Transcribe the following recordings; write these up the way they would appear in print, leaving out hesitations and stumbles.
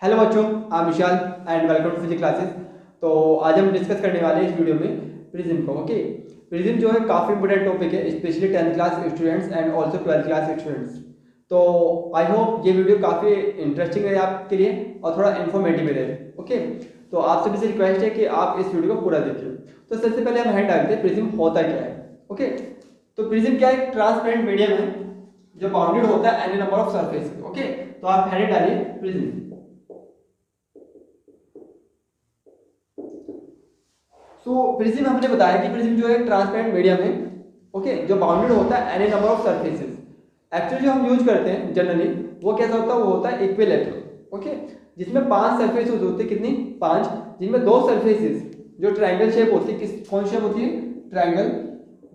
Hello बच्चों, I am Vishal and welcome to physics classes. तो आज हम डिस्कस करने वाले हैं इस वीडियो में प्रिज्म को। ओके, प्रिज्म जो है काफ़ी इंपॉर्टेंट टॉपिक है, specially 10th class students and also 12th class students. तो आई होप ये वीडियो काफ़ी इंटरेस्टिंग रहे आपके लिए और थोड़ा इन्फॉर्मेटिव भी रहे। ओके, तो आप सभी से रिक्वेस्ट है कि आप इस वीडियो को पूरा देखिए। तो सबसे पहले हम हेड डालते हैं प्रिज्म होता क्या है। ओके, तो प्रिज्म क्या है? ट्रांसपेरेंट मीडियम है जो बाउंडेड होता है any number of surface. Okay, तो आप हेड डालिए प्रिज्म। तो प्रिज्म हमने बताया कि प्रिज्म जो है ट्रांसपेरेंट मीडियम है, ओके, जो बाउंडेड होता है any number of surfaces. Actually जो हम यूज करते हैं जनरली वो कैसा होता है? वो होता है इक्विलैटरल। ओके, जिसमें 5 सरफेसेस होती है। कितनी? 5, जिनमें 2 सरफेसेस जो ट्रायंगल शेप होती है। किस कौन शेप होती है? ट्रायंगल।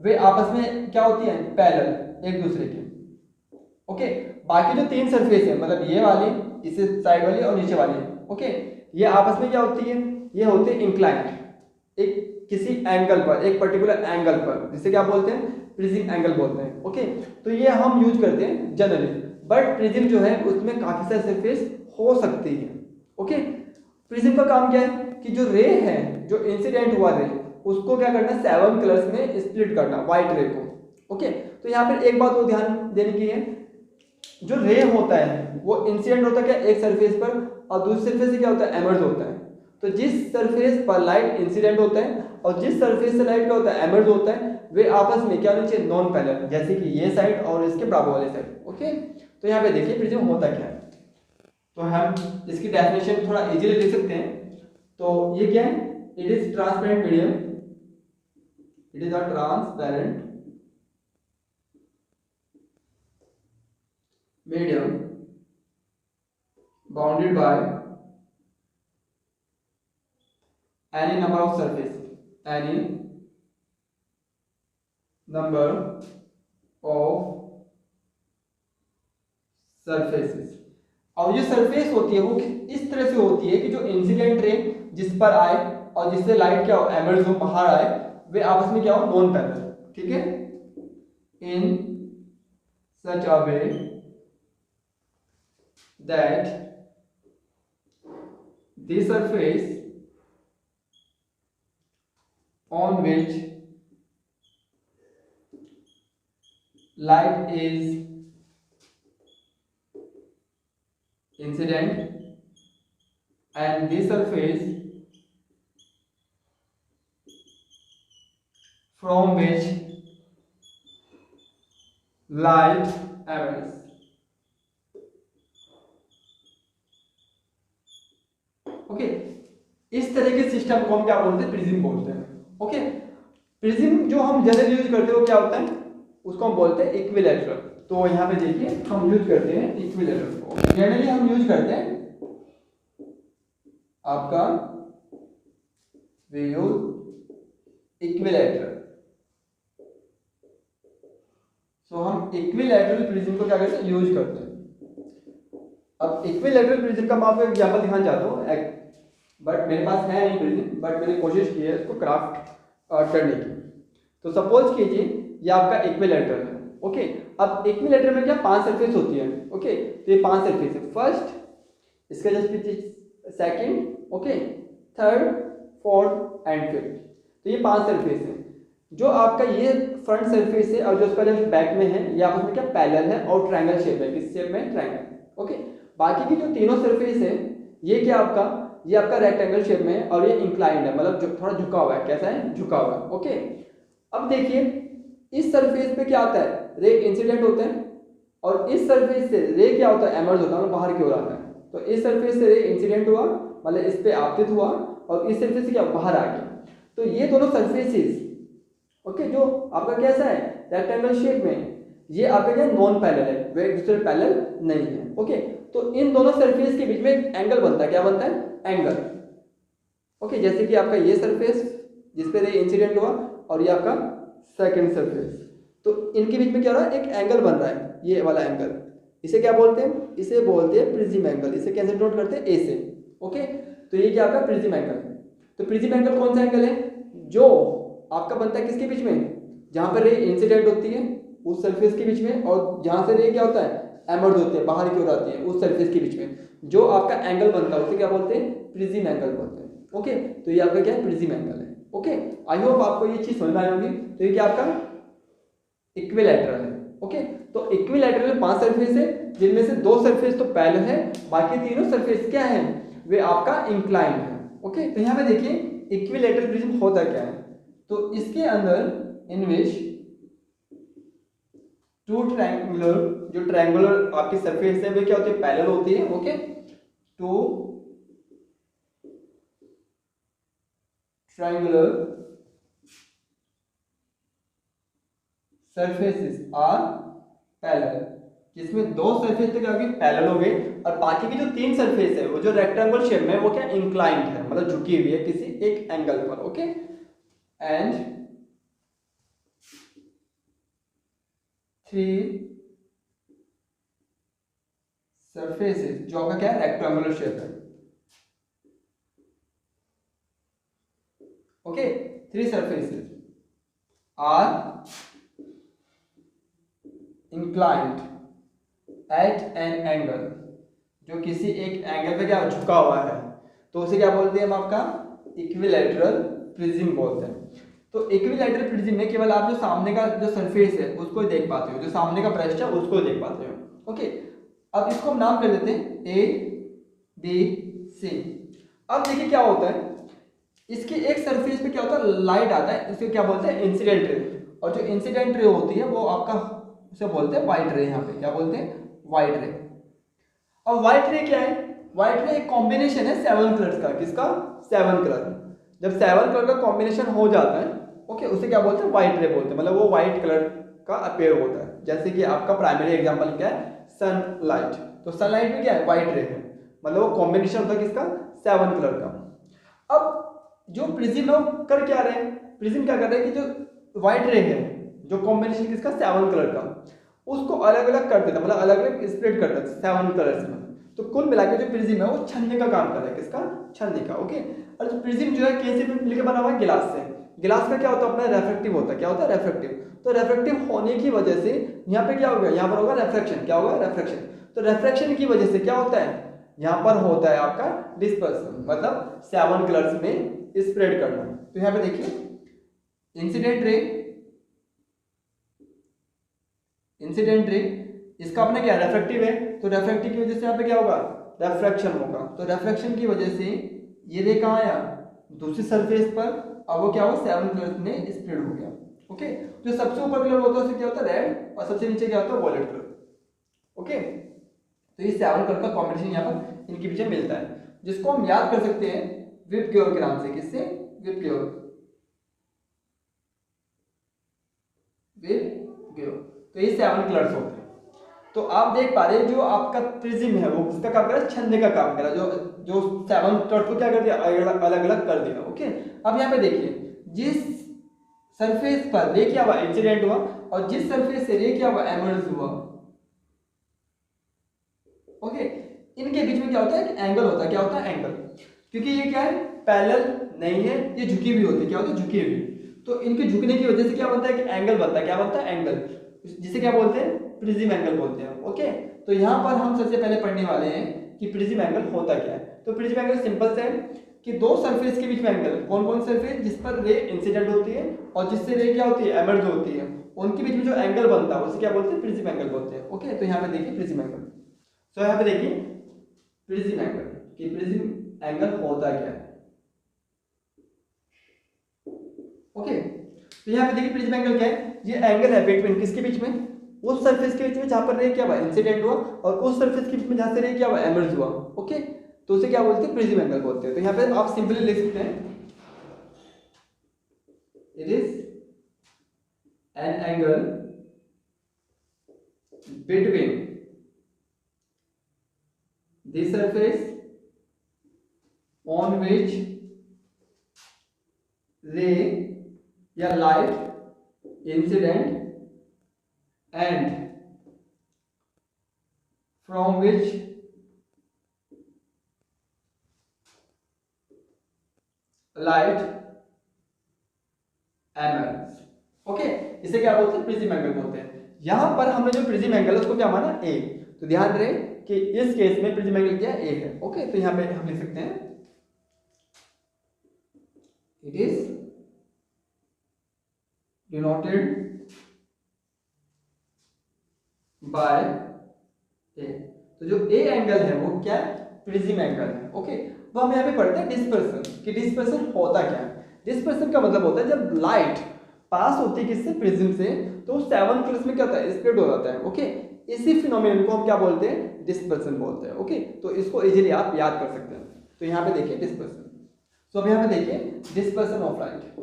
वे आपस में क्या होती है? पैरेलल एक दूसरे के। ओके, बाकी जो 3 सरफेस है, मतलब ये वाली, इसे साइड वाली और नीचे वाली, ओके, ये आपस में क्या होती है? ये होते हैं इंक्लाइंड, एक किसी एंगल पर, एक पर्टिकुलर एंगल पर, जिसे क्या बोलते हैं? प्रिज्म एंगल बोलते हैं। ओके, तो ये हम यूज करते हैं जनरली, बट प्रिज्म जो है उसमें काफी सारे सरफेस हो सकती है। ओके, प्रिज्म का काम क्या है कि जो रे है, जो इंसिडेंट हुआ रे, उसको क्या करना है? 7 कलर्स में स्प्लिट करना, व्हाइट रे को। ओके, तो यहाँ पर एक बात को ध्यान देने की है, जो रे होता है वो इंसिडेंट होता है क्या? एक सरफेस पर, और दूसरी सरफेस से क्या होता है? एमर्ज होता है। तो जिस सरफेस पर लाइट इंसिडेंट होता है और जिस सरफेस से लाइट क्या होता है? एमर्ज होता है, वे आपस में क्या होना चाहिए? नॉन पैरेलल, जैसे कि ये साइड और इसके बराबर वाले साइड। ओके, तो यहाँ पे देखिए प्रिज्म होता क्या है। तो हम इसकी डेफिनेशन थोड़ा इजीली लिख सकते हैं। तो ये क्या है? It is transparent medium, it is a transparent medium bounded by any number of surfaces, any number of surfaces। और जो सरफेस होती है वो इस तरह से होती है कि जो इंसिडेंट रे जिस पर आए और जिससे लाइट क्या हो? एमर्ज हो, बाहर आए, वे आपस में क्या हो? Non parallel. ठीक है, इन सच अ वे that the surface on which light is incident and the surface from which light emits। Okay, इस तरह के सिस्टम को हम क्या बोलते हैं? प्रिज्म बोलते हैं। ओके, प्रिज्म जो हम जनरली यूज करते हैं वो क्या होता है? उसको हम बोलते हैं इक्विलैटरल। तो यहाँ पे देखिए हम यूज करते हैं इक्विलैटरल को। जनरली हम यूज करते हैं आपका वी यूज इक्विलैटरल। सो हम इक्विलैटरल प्रिज्म को क्या करते हैं? यूज करते हैं। अब इक्विलैटरल प्रिज्म का मैं आपको एग्जांपल दिखाना चाहता हूँ, बट मेरे पास है नहीं प्रिज्म, बट मैंने कोशिश की है इसको क्राफ्ट करने की। तो सपोज कीजिए ये आपका इक्विलैटरल है। ओके, अब इक्विलैटरल में क्या 5 सरफेस होती है। ओके, तो ये 5 सरफेस है, फर्स्ट, इसका जस्ट पीछे second, okay, third, fourth and fifth. तो ये 5 सरफेस है। जो आपका ये फ्रंट सरफेस है और जो उसका जस्ट बैक में है, ये आपस में क्या पैरेलल है और ट्रायंगल शेप है। किस शेप में? ट्रायंगल। ओके, बाकी की जो तीनों सरफेस है ये क्या आपका? ये आपका रेक्टेंगल शेप में है और ये इंक्लाइंड है, मतलब जो थोड़ा झुका हुआ है। कैसा है? झुका हुआ है। ओके, अब देखिए इस सरफेस पे क्या आता है? रे इंसिडेंट होते हैं, और इस सरफेस से रे क्या होता है? एमर्ज होता है, मतलब बाहर की ओर आता है। तो इस सरफेस से रे इंसिडेंट हुआ, मतलब इस पे आपतित हुआ, और इस सरफेस से क्या बाहर आ गया। तो ये दोनों सरफेसेस, ओके, जो आपका कैसा है? रेक्टेंगल शेप में, ये आपका क्या? नॉन पैरेलल है, वे एक दूसरे पैरेलल नहीं है। ओके, तो इन दोनों सरफेस के बीच में एक एंगल बनता है। क्या बनता है? एंगल। ओके, जैसे कि आपका ये सरफेस जिस पे रे इंसिडेंट हुआ और ये आपका सेकंड सरफेस, तो इनके बीच में क्या हो रहा है? एक एंगल बन रहा है, ये वाला एंगल। इसे क्या बोलते हैं? इसे बोलते हैं प्रिज्म एंगल। इसे कैसे नोट करते हैं? ए से। ओके, तो ये क्या आपका प्रिज्म एंगल है। तो प्रिज्म एंगल कौन सा एंगल है? जो आपका बनता है किसके बीच में? जहां पर रे इंसिडेंट होती है उस सरफेस के बीच में, और जहां से रे क्या होता है? एमर्ज होते हैं, बाहर की ओर आती है, उस सरफेस के बीच में। जो आपका एंगल बनता है उसे क्या बोलते हैं, प्रिज्म एंगल बोलते हैं। ओके, तो ये आपका क्या है, प्रिज्म एंगल है। ओके, आई होप आपको ये चीज समझ में आई होगी। तो ये क्या आपका इक्विलैटरल है। ओके, तो इक्विलैटरल में 5 सरफेस है, जिनमें से 2 सरफेस तो पैरेलल है, बाकी तीनों सरफेस क्या है, वे आपका इंक्लाइंड है। ओके, तो यहाँ पे देखिए इक्विलैटरल प्रिज्म होता क्या है। तो इसके अंदर इन विच टू ट्रायंगुलर, जो ट्रायंगुलर आपकी सरफेस है वे क्या होती है, पैरेलल होती है। Okay, two triangular surfaces are parallel, जिसमें 2 सरफेस तो क्या होगी, पैरेलल हो गई, और बाकी की जो 3 सरफेस है वो जो रेक्टेंगल शेप में है वो क्या इंक्लाइंड है, मतलब झुकी हुई है किसी एक एंगल पर। ओके, एंड 3 सरफेसेस जो आपका क्या है, रेक्टेंगुलर शेप है। Okay, 3 surfaces are inclined at an angle, जो किसी एक एंगल पे क्या झुका हुआ है, तो उसे क्या बोलते हैं हम, आपका इक्विलैटरल प्रिज्म बोलते हैं। तो इक्विलैटरल प्रिज्म में केवल आप जो सामने का जो सरफेस है उसको ही देख पाते हो, जो सामने का पृष्ठ है उसको देख पाते हो। ओके, अब इसको हम नाम कर देते हैं ए बी सी। अब देखिए क्या होता है, इसके एक सरफेस पे क्या होता है, लाइट आता है, इसको क्या बोलते हैं, इंसिडेंट रे। और जो इंसिडेंट रे होती है वो आपका उसे बोलते हैं व्हाइट रे। यहाँ पे क्या बोलते हैं, व्हाइट रे। अब व्हाइट रे क्या है, व्हाइट रे एक कॉम्बिनेशन है 7 कलर्स का। किसका, 7 कलर। जब 7 कलर का कॉम्बिनेशन हो जाता है, ओके, उसे क्या बोलते हैं, व्हाइट रे बोलते हैं, मतलब वो व्हाइट कलर का अपीयर होता है। जैसे कि आपका प्राइमरी एग्जांपल क्या है, सनलाइट। तो सनलाइट में क्या है, व्हाइट रे है, मतलब वो कॉम्बिनेशन होता है किसका, 7 कलर का। अब जो प्रिज्म है वो कर क्या रहे हैं, प्रिज्म क्या कर रहे हैं कि जो व्हाइट रे है, जो कॉम्बिनेशन किसका, 7 कलर का, उसको अलग अलग कर देता है, मतलब अलग अलग स्प्लिट कर देता है 7 कलर्स में। तो कुल मिलाकर जो प्रिज्म है वो छन्ने का काम कर रहा है, किसका, छन्ने का। ओके, और जो प्रिज्म जो है कैसे मिलकर बना हुआ है, गिलास से। गिलास का क्या होता है, अपना रेफ्रेक्टिव होता है। क्या होता है, रेफ्रेक्टिव। तो रेफ्रेक्टिव होने की वजह से यहाँ पे क्या होगा, यहाँ पर होगा रेफ्रेक्शन। क्या होगा, रेफ्रेक्शन। तो रेफ्रेक्शन की वजह से क्या होता है, यहाँ पर होता है आपका डिस्पर्सन, मतलब 7 कलर्स में स्प्रेड करना। तो यहाँ पे देखिए इंसिडेंट रे, इंसिडेंट रे इसका अपना क्या रेफ्रेक्टिव है, तो रेफ्रेक्टिव की वजह से यहाँ पे क्या होगा, रेफ्रेक्शन होगा। तो रेफ्रेक्शन की वजह से ये रे कहाँ आया, दूसरी सरफेस पर, अब वो क्या हुआ, 7 कलर्स में स्प्रेड हो गया। ओके, जो सबसे ऊपर कलर होता है उसे क्या होता है, रेड, और सबसे नीचे क्या होता है, वॉयलेट कलर। ओके, तो ये 7 कलर का कॉम्बिनेशन यहाँ पर इनके पीछे मिलता है, जिसको हम याद कर सकते हैं विप क्योर के नाम से। किससे, विप क्योर, विप क्योर। तो ये 7 कलर्स होते हैं। तो आप देख पा रहे हैं जो आपका प्रिज्म है वो किसका काम कर रहा है, छन्ने का काम कर रहा है, जो जो 7 कलर्स को क्या कर दिया, अलग अलग कर दिया। ओके, अब यहाँ पे देखिए जिस सरफेस पर रे क्या हुआ, इंसिडेंट हुआ, और जिस सरफेस से रे क्या हुआ, एमर्ज हुआ। ओके, इनके बीच में क्या होता है, एंगल होता है। क्या होता है, एंगल। क्योंकि ये क्या है, पैरेलल नहीं है, ये झुकी हुई होती है। क्या होती है, झुकी हुई। तो इनके झुकने की वजह से क्या बनता है, कि एंगल बनता है। क्या बनता है, एंगल, जिसे क्या बोलते हैं, प्रिज्म एंगल बोलते हैं। ओके, तो यहाँ पर हम सबसे पहले पढ़ने वाले हैं कि प्रिज्म एंगल होता क्या है। तो प्रिज्म एंगल सिंपल से है कि 2 सरफेस के बीच में एंगल, कौन कौन सरफेस, जिस पर रे इंसिडेंट होती है और जिससे रे क्या होती है, एमर्ज होती है, उनके बीच में जो एंगल बनता है उसे क्या बोलते हैं, प्रिज्म एंगल बोलते हैं। ओके, तो यहाँ पे देखिए प्रिज्म एंगल। तो यहाँ पे देखिए प्रिज्म एंगल, कि प्रिज्म एंगल होता क्या है। ओके, तो यहाँ पे देखिए प्रिज्म एंगल क्या है, ये एंगल है बिटवीन किसके बीच में, उस सरफेस के बीच में जहां पर रे क्या हुआ, इंसिडेंट हुआ, और उस सरफेस के बीच में जहां से रे क्या हुआ, एमर्ज हुआ। ओके, तो उसे क्या बोलते हैं, प्रिज्म एंगल बोलते हैं। तो यहाँ पे आप सिंपली लिख सकते हैं, it is an angle between the surface on which ray या light incident and from which light emits। Okay, इसे क्या बोलते हैं, प्रिज्म एंगल बोलते हैं। यहां पर हमने जो प्रिज्म एंगल है उसको क्या माना, ए। तो ध्यान रहे कि इस केस में प्रिज्म एंगल क्या है, ए है। ओके, तो यहाँ पे हम लिख सकते हैं इट इज डिनोटेड बाय ए। तो जो ए एंगल है वो क्या है, प्रिज्म एंगल है। ओके, तो हम यहाँ पे पढ़ते हैं डिस्पर्सन, कि डिस्पर्सन होता क्या है। डिस्पर्सन का मतलब होता है जब लाइट पास होती है किससे, प्रिज्म से, तो 7 कलर्स में क्या होता है, स्प्लिट हो जाता है। ओके, इसी फिनोमेनन को हम क्या बोलते हैं, डिस्पर्सन बोलते हैं। ओके, तो इसको इजीली आप याद कर सकते हैं। तो यहाँ पे देखिए डिस्पर्सन। तो अब यहाँ पे देखिए डिस्पर्सन ऑफ लाइट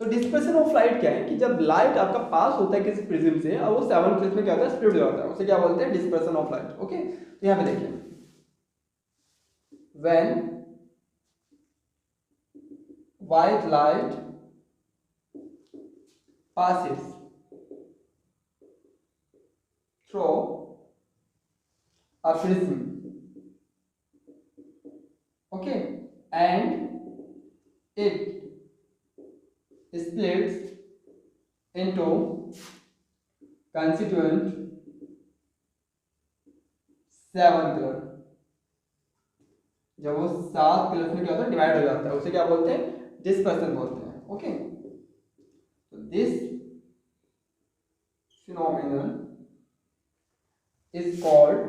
तो डिस्पर्सन ऑफ लाइट क्या है कि जब लाइट आपका पास होता है किसी प्रिज्म से और वो 7 कलर्स में क्या होता है, स्प्लिट हो जाता है, उसे क्या बोलते हैं, डिस्पर्सन ऑफ लाइट। ओके, तो यहाँ पे देखिए when white light passes through a prism, okay, and it splits into constituent 7 color। जब वो 7 कलर्स में क्या होता है, डिवाइड हो जाता है, उसे क्या बोलते हैं, डिस्पर्सन बोलते हैं। ओके, तो this phenomenon is called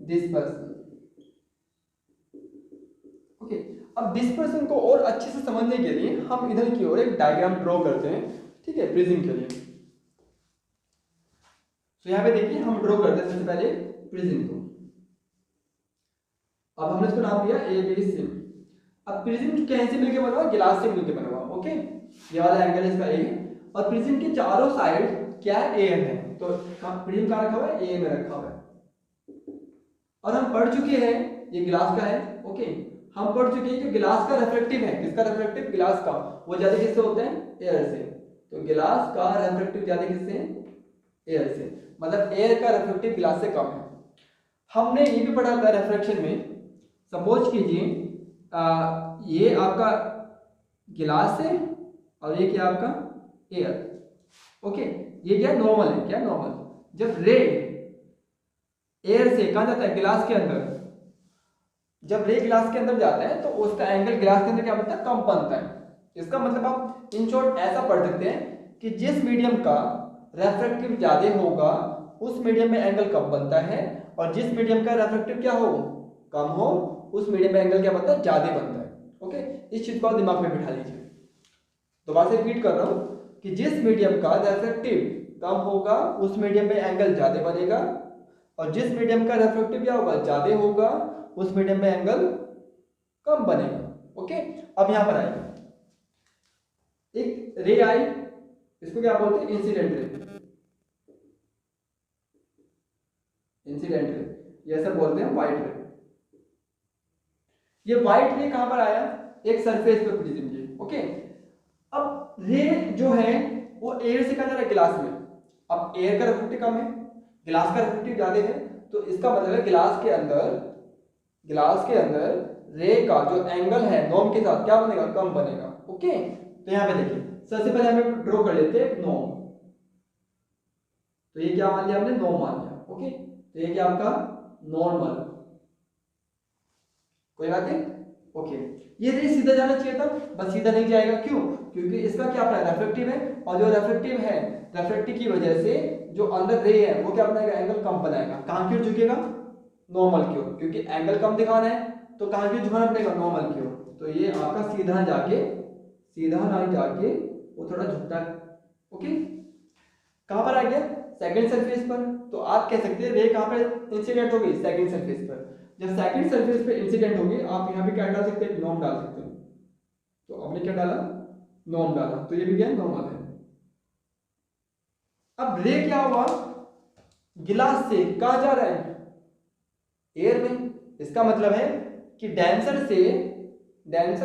dispersion। Okay, अब डिस्पर्सन को और अच्छे से समझने के लिए हम इधर की ओर एक डायग्राम ड्रॉ करते हैं, ठीक है, प्रिज्म के लिए। तो यहाँ पे देखिए हम ड्रॉ करते हैं सबसे पहले प्रिज्म को। अब हमने इसको नाम दिया ए बी सी। अब प्रिज्म कैसे मिलके बना हुआ, गिलास से मिलके बना हुआ। ओके, ये वाला एंगल इसका ए है और प्रिज्म के चारों साइड क्या है, ए है। तो प्रिज्म कहाँ रखा हुआ है, ए में रखा हुआ है। और हम पढ़ चुके हैं ये गिलास का है। ओके, हम पढ़ चुके हैं कि गिलास का रिफ्रैक्टिव है, किसका रिफ्रैक्टिव, गिलास का, वो ज्यादा किससे होता है, एयर से। तो गिलास का रिफ्रैक्टिव ज्यादा किससे, एयर से, मतलब एयर का रिफ्रैक्टिव गिलास से कम है। हमने ये भी पढ़ा था रिफ्रैक्शन में, सपोज कीजिए ये आपका गिलास है और ये क्या आपका एयर। ओके, ये क्या नॉर्मल है, क्या नॉर्मल। जब रे एयर से कहाँ जाता है, गिलास के अंदर, जब रे गिलास के अंदर जाता है तो उसका एंगल गिलास के अंदर क्या बनता है, कम बनता है। इसका मतलब आप इन शॉर्ट ऐसा पढ़ सकते हैं कि जिस मीडियम का रेफ्रेक्टिव ज्यादा होगा उस मीडियम में एंगल कम बनता है, और जिस मीडियम का रेफ्रेक्टिव क्या हो, कम हो, उस मीडियम में एंगल क्या बनता है, ज्यादा बनता है। ओके, इस चीज को आप दिमाग में बिठा लीजिए। दोबारा से रिपीट कर रहा हूं कि जिस मीडियम का रेफ्रेक्टिव कम होगा उस मीडियम में एंगल ज्यादा बनेगा, और जिस मीडियम का रेफ्रेक्टिव क्या होगा, ज्यादा होगा, उस मीडियम में एंगल कम बनेगा। ओके, अब यहां पर आइए, एक रे आई, इसको क्या बोलते हैं, इंसिडेंट रे। इंसिडेंट रे ये सब बोलते हैं व्हाइट रे। ये व्हाइट रे कहां पर आया, एक सरफेस पर प्रिज्म की। ओके, अब रे जो है वो एयर से कहां जा रहा है, गिलास में। अब एयर का रिफ्रैक्टिव कम है, गिलास का रिफ्रैक्टिव ज्यादा है, तो इसका मतलब है गिलास के अंदर रे का जो एंगल है नॉर्म के साथ क्या बनेगा, कम बनेगा। ओके, तो यहां पे देखिए सबसे पहले हमें ड्रॉ कर लेते हैं नॉर्म। तो ये क्या मान लिया हमने, नॉर्म मान लिया। ओके, तो ये क्या आपका नॉर्मल, कोई बात नहीं। ओके, ये रे सीधा जाना चाहिए था, बस सीधा नहीं जाएगा, क्यों, क्योंकि इसका क्या अपना रेफ्रेक्टिव है, और जो रेफ्रेक्टिव है, रेफ्रेक्टिव की वजह से जो अंदर रे है वो क्या बनाएगा, एंगल कम बनाएगा। कहां की ओर झुकेगा, नॉर्मल की ओर, क्योंकि एंगल कम दिखाना है तो कहां की ओर झुकाना पड़ेगा, नॉर्मल की ओर। तो ये आपका सीधा ना जाके वो थोड़ा झुकता है। ओके, कहां पर आ गया, सेकंड सरफेस पर। तो आप कह सकते हैं रे कहां पर इंसिडेंट होगी, सेकंड सरफेस पर। जब सेकंड सरफेस पे इंसिडेंट होगी, आप यहां पे क्या डाल सकते हैं, नॉर्म डाल सकते हैं। तो हमने क्या डाला, नॉर्म डाला, तो ये भी क्या नॉर्मल है। अब रे क्या हुआ, गिलास से कहां जा रहा है, एयर में। इसका मतलब है कि डेंसर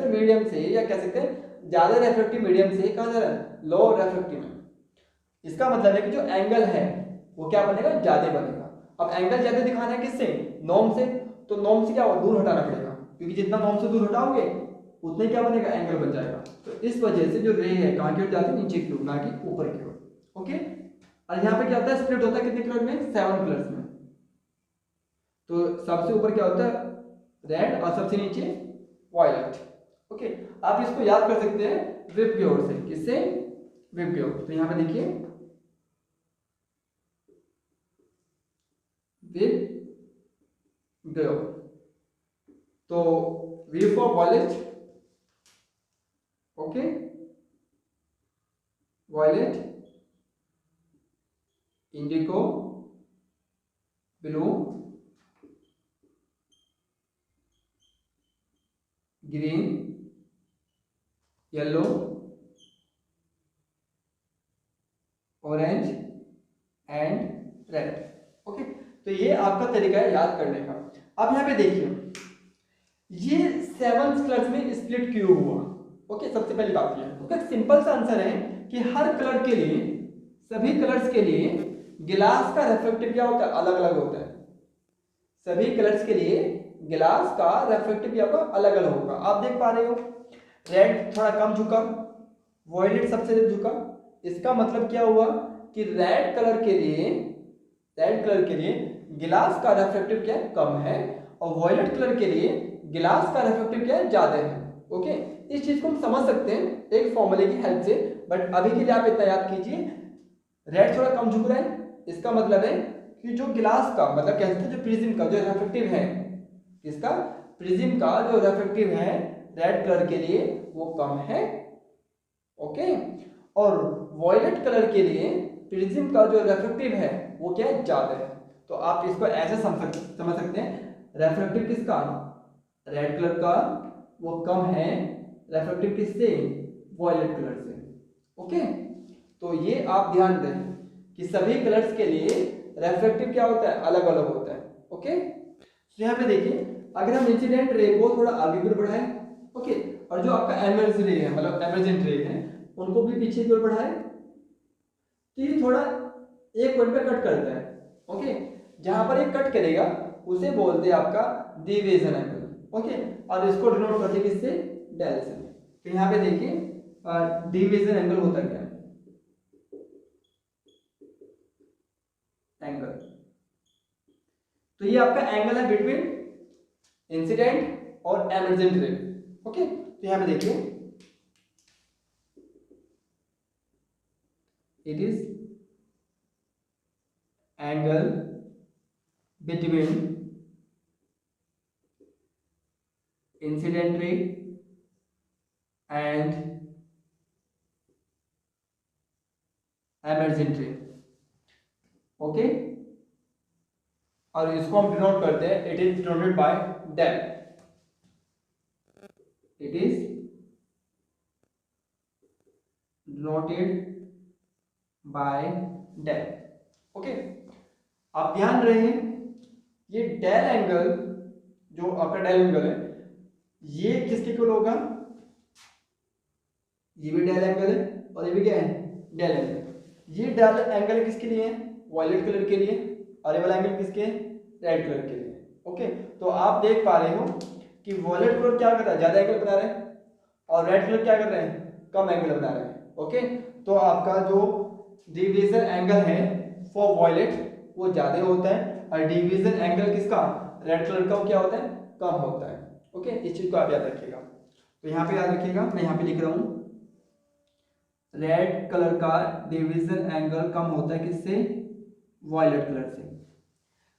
मीडियम से, या कह सकते हैं ज्यादा रेफ्रेक्टिव मीडियम से कहां जा रहा है, लो रेफ्रेक्टिव में। इसका मतलब है कि जो एंगल है वो क्या बनेगा, ज्यादा बनेगा। अब एंगल ज्यादा दिखाना है किससे, नॉर्म से, तो नॉर्म से क्या होगा, दूर हटाना पड़ेगा, क्योंकि जितना नॉर्म से दूर हटाओगे उतने क्या बनेगा, एंगल बन जाएगा। तो इस वजह से जो रे है कहाँ की ओर जाती है, नीचे की ओर, ना कि ऊपर की ओर। ओके, और यहाँ पे क्या होता है, स्प्लिट होता है कितने कलर में, 7 कलर्स में। तो सबसे ऊपर क्या होता है, रेड, और सबसे नीचे वायलेट। ओके, आप इसको याद कर सकते हैं विप की ओर से, किससे, विप की ओर। तो यहाँ पे देखिए विप की ओर, तो V for violet, okay, violet, indigo, blue, green, yellow, orange and red. Okay, तो ये आपका तरीका है याद करने का। अब यहाँ पे देखिए ये 7 कलर्स में स्प्लिट क्यों हुआ। ओके, सबसे पहली बात ये तो सिंपल सा आंसर है कि हर कलर के लिए, सभी कलर्स के लिए गिलास का रिफ्रैक्टिव क्या होता है, अलग अलग होता है। सभी कलर्स के लिए गिलास का रिफ्रैक्टिव आपका अलग अलग होगा। आप देख पा रहे हो रेड थोड़ा कम झुका, वॉयलेट सबसे ज्यादा झुका। इसका मतलब क्या हुआ कि रेड कलर के लिए, रेड कलर के लिए गिलास का रिफ्रैक्टिव क्या कम है, और वॉयलेट कलर के लिए गिलास का रिफ्रैक्टिव क्या ज्यादा है। ओके, इस चीज को हम समझ सकते हैं एक फॉर्मूले की हेल्प से, बट अभी के लिए आप इतना याद कीजिए रेड थोड़ा कम झुक रहा है, इसका मतलब है कि जो गिलास का, मतलब कहते हैं जो प्रिज्म का जो रिफ्रैक्टिव है, इसका प्रिज्म का जो रिफ्रैक्टिव है रेड कलर के लिए वो कम है। ओके, और वॉयलेट कलर के लिए प्रिज्म का जो रिफ्रैक्टिव है वो क्या है, ज्यादा है। तो आप इसको ऐसे समझ सकते हैं, रिफ्रैक्टिव किसका, रेड कलर का वो कम है, रिफ्रैक्टिव किससे, वॉयलेट कलर से। ओके, तो ये आप ध्यान दें कि सभी कलर्स के लिए रिफ्रैक्टिव क्या होता है, अलग अलग होता है। ओके, तो यहाँ पे देखिए अगर हम इंसिडेंट रे को थोड़ा आगे की ओर बढ़ाएं, ओके, और जो आपका एमर्जेंट रे है, मतलब एमर्जेंट रे है, उनको भी पीछे की ओर बढ़ाएं, तो ये थोड़ा एक पॉइंट पे कट करता है। ओके, जहां पर ये कट करेगा उसे बोलते हैं आपका डिवीजन एंगल। ओके, और इसको डिनोट करते हैं किससे, डेल से। तो यहाँ पे देखिए डिवीजन एंगल होता क्या है, एंगल, तो ये आपका एंगल है बिटवीन इंसिडेंट और एमर्जेंट रे। ओके, तो यहाँ पे देखिए it is angle between incident ray and emergent ray. Okay, और इसको हम डिनोट करते हैं, it is denoted by del, it is denoted by del. Okay, आप ध्यान रहे ये डेल एंगल, जो आपका डेल एंगल है, ये किसके इक्वल होगा, ये भी डेल एंगल है और ये भी क्या है, डेल एंगल। ये डेल एंगल किसके लिए है, वॉयलेट कलर के लिए, और ये वाला एंगल किसके है, रेड कलर के लिए। ओके, तो आप देख पा रहे हो कि वॉयलेट कलर क्या कर रहा है, ज्यादा एंगल बना रहा है, और रेड कलर क्या कर रहे हैं, कम एंगल बना रहे हैं। ओके, तो आपका जो डिवीजन एंगल है फॉर वॉयलेट वो ज्यादा होता है, और डिवीजन एंगल किसका, रेड कलर का वो क्या होता है, कम होता है। ओके, इस चीज को आप याद रखिएगा। तो यहाँ पे याद रखिएगा, मैं यहाँ पे लिख रहा हूँ रेड कलर का डिवीजन एंगल कम होता है किससे, वॉयलेट कलर से।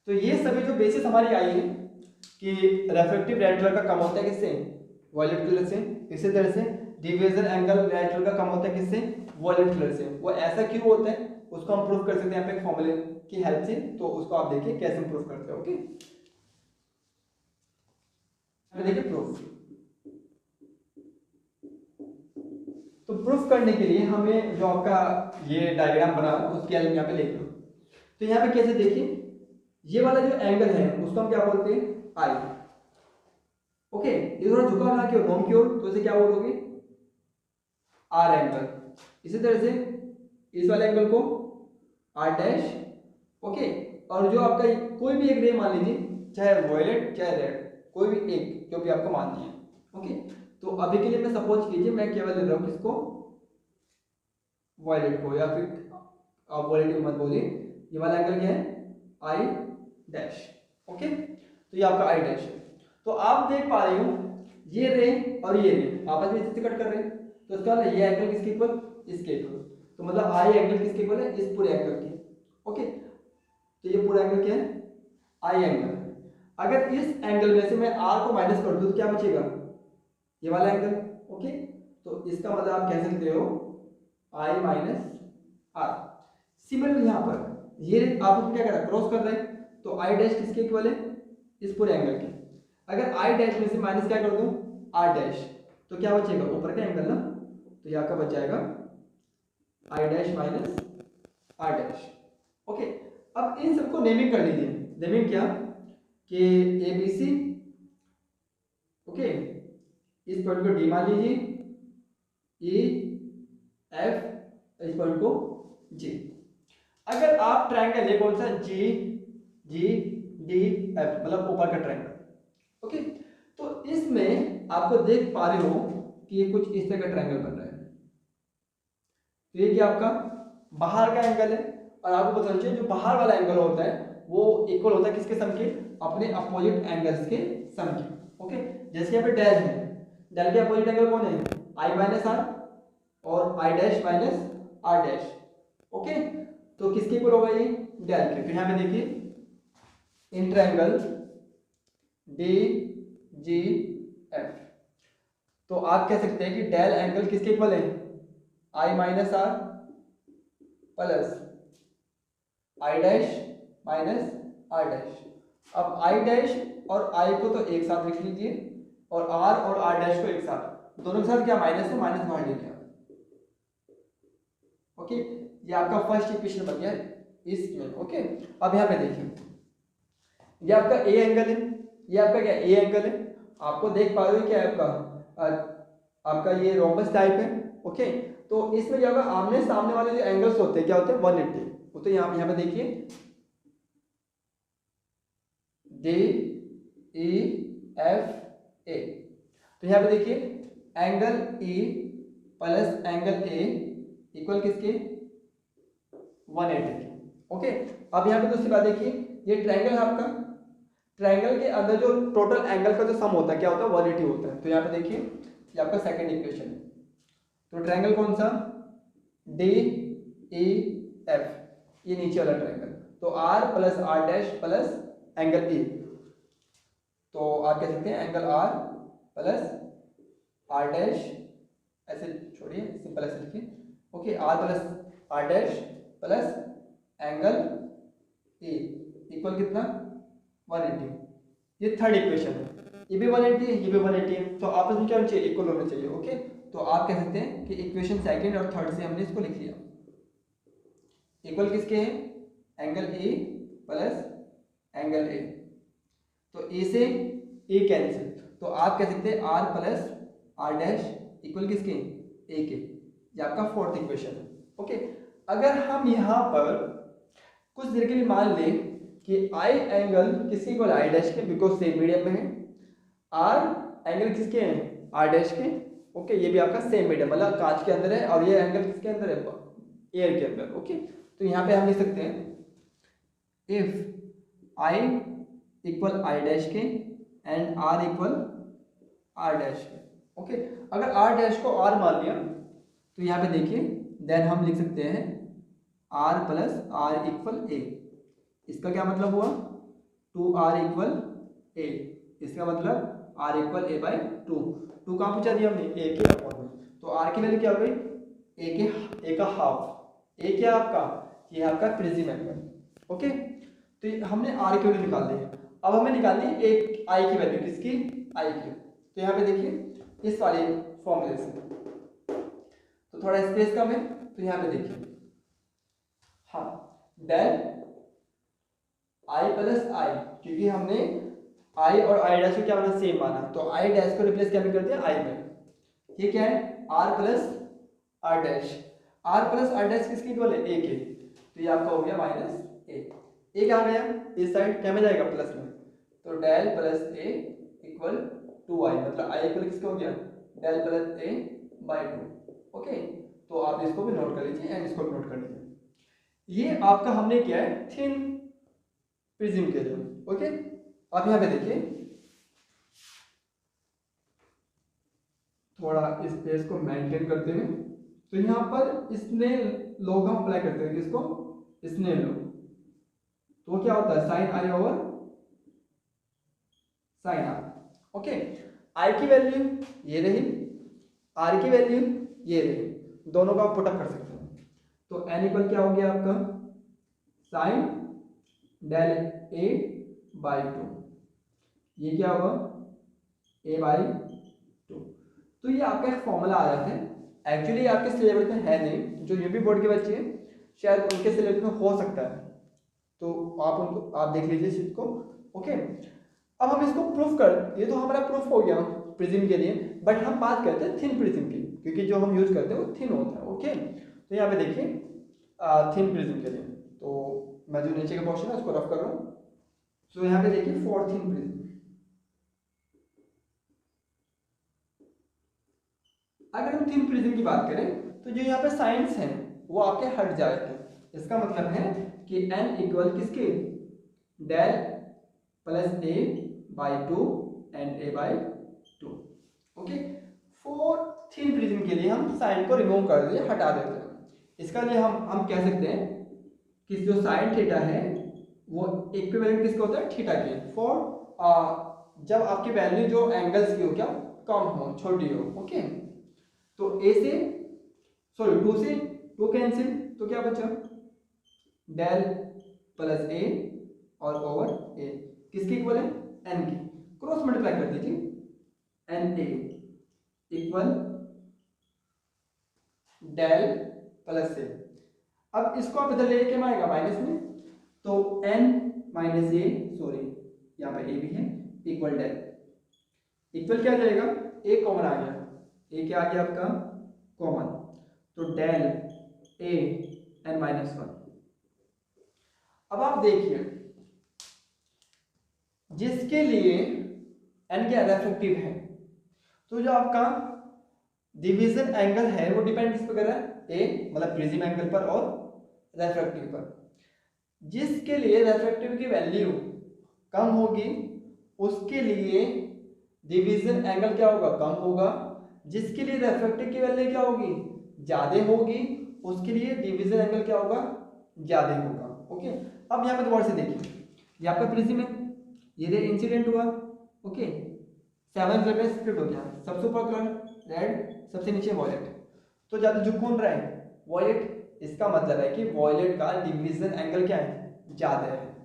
तो ये सभी जो बेसिस हमारी आई है कि रिफ्रैक्टिव रेड कलर का कम होता है किससे, वॉयलेट कलर से। इसी तरह से डिवीजन एंगल रेड कलर का कम होता है किससे, वॉयलेट कलर से। वो ऐसा क्यों होता है उसको हम प्रूफ कर सकते हैं यहाँ पे एक फॉर्मूले की हेल्प से, तो उसको आप देखिए कैसे हम प्रूफ करते हैं। ओके, देखिए प्रूफ, तो प्रूफ करने के लिए हमें जो आपका ये डायग्राम बना उसकी हेल्प यहाँ पे लेते हो। तो यहाँ पे कैसे देखिए, ये वाला जो एंगल है उसको हम क्या बोलते हैं, आई। ओके, ये थोड़ा झुका कहाँ की ओर, नॉर्म की ओर, तो इसे क्या बोलोगे, आर एंगल। इसी तरह से इस वाले एंगल को आर डैश। ओके, और जो आपका कोई भी एक रे मान लीजिए, चाहे वॉयलेट चाहे रेड, कोई भी एक जो भी आपको माननी है। ओके, तो अभी के लिए मैं सपोज कीजिए मैं केवल ले रहा हूँ किसको, वॉयलेट को, या फिर आप वॉयलेट मत बोलिए, ये वाला एंगल क्या है, आई डैश। ओके, तो ये आपका आई डैश है। तो आप देख पा रहे हो ये रे और ये रे आपस में इससे कट कर रहे हैं, तो इसका मतलब ये एंगल किसके इक्वल, इसके इक्वल। तो मतलब आई एंगल किसके इक्वल है, इस पूरे एंगल के। ओके, तो ये पूरा एंगल क्या है, आई एंगल। अगर इस एंगल में से मैं आर को माइनस कर दूं तो क्या बचेगा, ये वाला एंगल। ओके, तो इसका मतलब आप कह सकते हो आई माइनस आर। सिमिलरली यहाँ पर ये आप क्या कर रहे हैं, क्रॉस कर रहे हैं, तो आई डैश किसके इक्वल है, इस पूरे एंगल के। अगर आई डैश में से माइनस क्या कर दूं, आर डैश, तो क्या बचेगा, ऊपर का एंगल ना, तो यहाँ का बच जाएगा I dash minus R dash. Okay, अब इन सबको नेमिंग कर लीजिए। नेमिंग क्या, कि ए बी सी, ओके, इस पॉइंट को डी मान लीजिए, ई एफ, इस पॉइंट को जी। अगर आप ट्रायंगल है कौन सा, जी जी डी एफ, मतलब ऊपर का ट्रायंगल। ओके, तो इसमें आपको देख पा रहे हो कि ये कुछ इस तरह का ट्रायंगल बन रहा है। तो ये क्या आपका बाहर का एंगल है, और आपको पता चाहिए जो बाहर वाला एंगल होता है वो इक्वल होता है किसके सम के, अपने अपोजिट एंगल्स के सम के। ओके, जैसे यहाँ पे डेल है, डेल के अपोजिट एंगल कौन है, आई माइनस आर और I dash minus R dash. Okay, तो किसके इक्वल होगा ये, डेल के। तो यहाँ पे देखिए in triangle D G F, तो आप कह सकते हैं कि डेल एंगल किसके इक्वल है, I minus R plus I dash minus R dash. अब आई डैश और आई को तो एक साथ लिख लीजिए, और आर और आर डैश को एक साथ, दोनों के साथ क्या माइनस है, माइनस बाहर लेके आओ। ओके, ये आपका फर्स्ट इक्वेशन बन गया इसमें। ओके, अब यहाँ पे देखिए ये आपका ए एंगल है, ये आपका क्या ए एंगल है, आपको देख पा रहे हो क्या आपका ये रोम्बस टाइप है। ओके, तो इसमें क्या होगा, आमने सामने वाले जो एंगल्स होते हैं क्या होते हैं, 180। तो यहाँ पे देखिए डी ई एफ ए, तो यहाँ पे देखिए angle E plus angle A equal किसके, 180 के। ओके, अब यहाँ पे दूसरी बात देखिए, ये ट्रायंगल है आपका, ट्रायंगल के अंदर जो टोटल एंगल का जो सम होता है क्या होता है, 180 होता है। तो यहाँ पे देखिए ये आपका सेकंड इक्वेशन है। तो ट्रायंगल कौन सा, डी ई एफ, ये नीचे वाला ट्रायंगल। तो R plus R dash plus angle E, तो आप कह सकते हैं angle R plus R dash, ऐसे छोड़िए सिंपल ऐसे लिखिए। Okay, R plus R dash plus angle A equal कितना, 180। ये थर्ड इक्वेशन है, ये भी 180 है, ये भी 180 है, तो आपस में क्या होना चाहिए, इक्वल होना चाहिए। ओके, तो आप कह सकते हैं कि इक्वेशन सेकंड और थर्ड से हमने इसको लिख लिया, इक्वल किसके हैं, एंगल ए प्लस एंगल ए। तो ए से ए कैंसिल, तो आप कह सकते हैं R plus R dash equal किसके, ए के। ये आपका फोर्थ इक्वेशन है। ओके, अगर हम यहाँ पर कुछ देर के लिए मान लें कि आई एंगल किसके इक्वल, आई डैश के, बिकॉज सेम मीडियम में है, आर एंगल किसके हैं, आर डैश के। ओके, ये भी आपका सेम मीडियम मतलब कांच के अंदर है, और ये एंगल किसके अंदर है, एयर के अंदर। ओके, तो यहाँ पे हम लिख सकते हैं if I equal I dash K and R equal R dash K. Okay, अगर आर डैश को आर मान लिया तो यहाँ पे देखिए देन हम लिख सकते हैं आर प्लस आर इक्वल ए। इसका क्या मतलब हुआ, 2r इक्वल ए, इसका मतलब r इक्वल ए बाई 2। 2 कहाँ पूछा दिया हमने, a के अपॉन में, तो r की वैल्यू क्या हो गई, a का हाफ। a क्या आपका, ये आपका प्रिज्म एंगल। ओके, तो हमने r की वैल्यू निकाल ली। अब हमें निकालनी है एक i की वैल्यू, किसकी, i की। तो यहाँ पे देखिए इस वाले फॉर्मूले से, तो थोड़ा स्पेस कम है, तो यहाँ पे देखिए हाँ डेल आई प्लस आई, क्योंकि हमने आई और आई डैश को क्या माना, सेम माना, तो आई डैश को रिप्लेस क्या भी कर दिया आई में। ये क्या है, R plus R dash, R plus R dash किसकी इक्वल है, ए के, तो ये आपका हो गया माइनस ए। क्या आ गया इस साइड क्या में जाएगा, प्लस में, तो डेल प्लस ए इक्वल 2i, मतलब i इक्वल किसका हो गया, del plus A by two. Okay, तो आप इसको भी नोट कर लीजिए एंड इसको भी नोट कर लीजिए। ये आपका हमने किया है थिन प्रिज्म के लिए। ओके, आप यहाँ पे देखिए, थोड़ा स्पेस को मेंटेन करते हुए, तो यहाँ पर स्नेल लॉ का अप्लाई करते हैं। किसको? Snell law. तो क्या होता है? Sine I over sine R. Okay, I की वैल्यू ये रही, आर की वैल्यू ये रही, दोनों का आप पुटअप कर सकते हैं। तो एन इक्वल क्या हो गया आपका? Sine del A by two, ये क्या होगा? A by two. तो ये आपका एक फॉर्मूला आ जाता है। एक्चुअली आपके सिलेबस में है नहीं, जो यूपी बोर्ड के बच्चे हैं शायद उनके सिलेबस में हो सकता है, तो आप देख लीजिए इस को। ओके, अब हम इसको प्रूफ कर, ये तो हमारा प्रूफ हो गया प्रिज्म के लिए, बट हम बात करते हैं थिन प्रिज्म की, क्योंकि जो हम यूज करते हैं वो थिन होता है। ओके, तो यहाँ पे देखिए थिन प्रिज्म के लिए, तो मैं जो नीचे का पोर्शन है उसको रफ कर रहा हूँ। तो यहाँ पे देखिए फॉर थिन प्रिज्म, अगर हम थिन प्रिज्म की बात करें तो जो यहाँ पे साइंस है वो आपके हट जाएंगे। इसका मतलब है कि n इक्वल किसके? Del plus A by two and A by two. Okay, for thin prism के लिए हम साइन को रिमूव कर देते हैं, हटा देते हैं। इसका लिए हम कह सकते हैं कि जो साइन थीटा है वो इक्विवेलेंट किसका होता है? थीटा के। फॉर जब आपकी वैल्यू जो एंगल्स की हो क्या कम हो, छोटी हो। ओके, तो ए से सॉरी टू से टू कैंसिल, तो क्या बचा? डेल प्लस ए और ओवर ए किसकी इक्वल है? एन की। क्रॉस मल्टीप्लाई कर दीजिए, N A equal del plus A. अब इसको आप इधर लेके आएगा माइनस में, तो एन माइनस ए, सॉरी यहाँ पर ए भी है, इक्वल डेल, इक्वल क्या जाएगा? ए कॉमन आ गया, ए क्या आ गया आपका? कॉमन, तो del A N minus one. अब आप देखिए, जिसके लिए एन क्या रेफ्रेक्टिव है, तो जो आपका डिवीजन एंगल है वो डिपेंड किस पर कर रहा है? ए मतलब प्रिज्म एंगल पर और रेफ्रेक्टिव पर। जिसके लिए रेफ्रेक्टिव की वैल्यू कम होगी उसके लिए डिवीजन एंगल क्या होगा? कम होगा। जिसके लिए रेफ्रेक्टिव की वैल्यू क्या होगी? ज्यादा होगी, उसके लिए डिवीजन एंगल क्या होगा? ज्यादा होगा। ओके, अब यहाँ पे दोबारा से देखिए, ये आपका प्रिज्म है, ये इंसिडेंट हुआ। ओके, 7 कलर में स्प्लिट हो गया, सबसे ऊपर कलर रेड, सबसे नीचे वॉयलेट, तो ज्यादा झुक कौन रहा है? वॉयलेट। इसका मतलब है कि वॉयलेट का डिवीजन एंगल क्या है? ज्यादा है।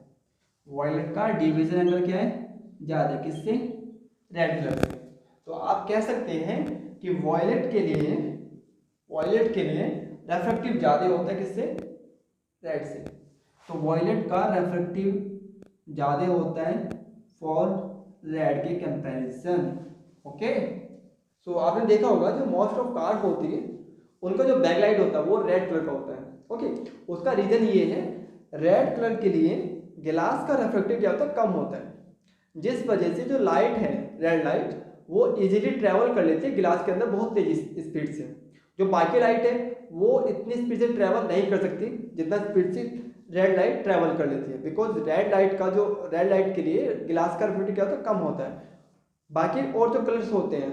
वॉयलेट का डिवीजन एंगल क्या है? ज्यादा, किससे? रेड कलर से। तो आप कह सकते हैं कि वॉयलेट के लिए रेफ्रेक्टिव ज्यादा होता है, किससे? रेड से। तो वॉयलेट का रेफ्रेक्टिव ज्यादा होता है फॉर रेड के कंपैरिजन। ओके, सो आपने देखा होगा जो मोस्ट ऑफ कार होती है उनका जो बैकलाइट होता है वो रेड कलर का होता है। ओके, उसका रीजन ये है, रेड कलर के लिए गिलास का रेफ्रेक्टिव क्या होता है? कम होता है, जिस वजह से जो लाइट है रेड लाइट वो इजीली ट्रेवल कर लेती है गिलास के अंदर बहुत तेजी स्पीड से। जो बाकी लाइट है वो इतनी स्पीड से ट्रेवल नहीं कर सकती जितना स्पीड से रेड लाइट ट्रेवल कर लेती है, बिकॉज रेड लाइट के लिए गिलास का रेफ्रेक्टिव क्या होता है? कम होता है। बाकी और जो कलर्स होते हैं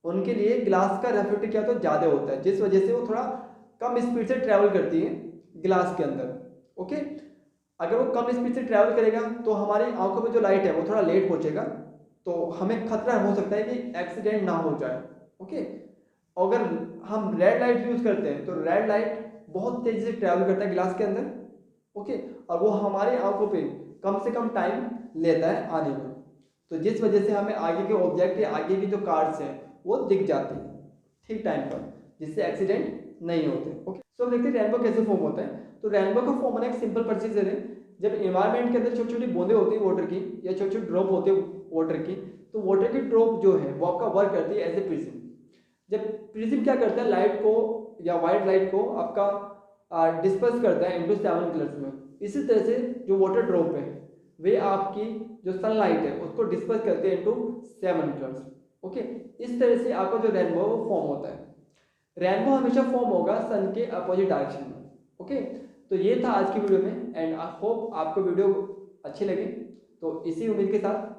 उनके लिए ग्लास का रेफ्रेक्टिव क्या होता है? ज़्यादा होता है, जिस वजह से वो थोड़ा कम स्पीड से ट्रेवल करती है गिलास के अंदर। ओके, अगर वो कम स्पीड से ट्रेवल करेगा तो हमारी आंखों में जो लाइट है वो थोड़ा लेट पहुंचेगा, तो हमें खतरा हो सकता है कि एक्सीडेंट ना हो जाए। ओके, अगर हम रेड लाइट यूज करते हैं तो रेड लाइट बहुत तेजी से ट्रेवल करता है गिलास के अंदर। ओके, और वो हमारी आंखों पे कम से कम टाइम लेता है आने में, तो जिस वजह से हमें आगे के ऑब्जेक्ट या आगे की जो कार्स हैं वो दिख जाती है ठीक टाइम पर, जिससे एक्सीडेंट नहीं होते। ओके, सो देखते हैं रेनबो कैसे फॉर्म होता है। तो रेनबो का फॉर्म होना एक सिंपल प्रोसीजर है। जब एनवायरनमेंट के अंदर छोटी छोटी बूंदें होती है वाटर की या छोटे छोटे ड्रॉप होते हैं वाटर की, तो वाटर की ड्रॉप जो है वो आपका वर्क करती है एज ए प्रिज्म। जब प्रिज्म क्या करता है, लाइट को या वाइट लाइट को आपका डिस्पर्स करता है इनटू 7 कलर्स में। इसी तरह से जो वाटर ड्रॉप है वे आपकी जो सनलाइट है उसको डिस्पर्स करते हैं इनटू 7 कलर्स। ओके, इस तरह से आपका जो रेनबो वो फॉर्म होता है। रेनबो हमेशा फॉर्म होगा सन के अपोजिट डायरेक्शन में। ओके, तो ये था आज की वीडियो में, एंड आई होप आपको वीडियो अच्छी लगे। तो इसी उम्मीद के साथ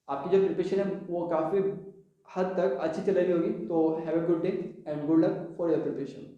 आपकी जो प्रिपरेशन है वो काफ़ी हद तक अच्छी चल रही होगी। तो have a good day and good luck for your preparation.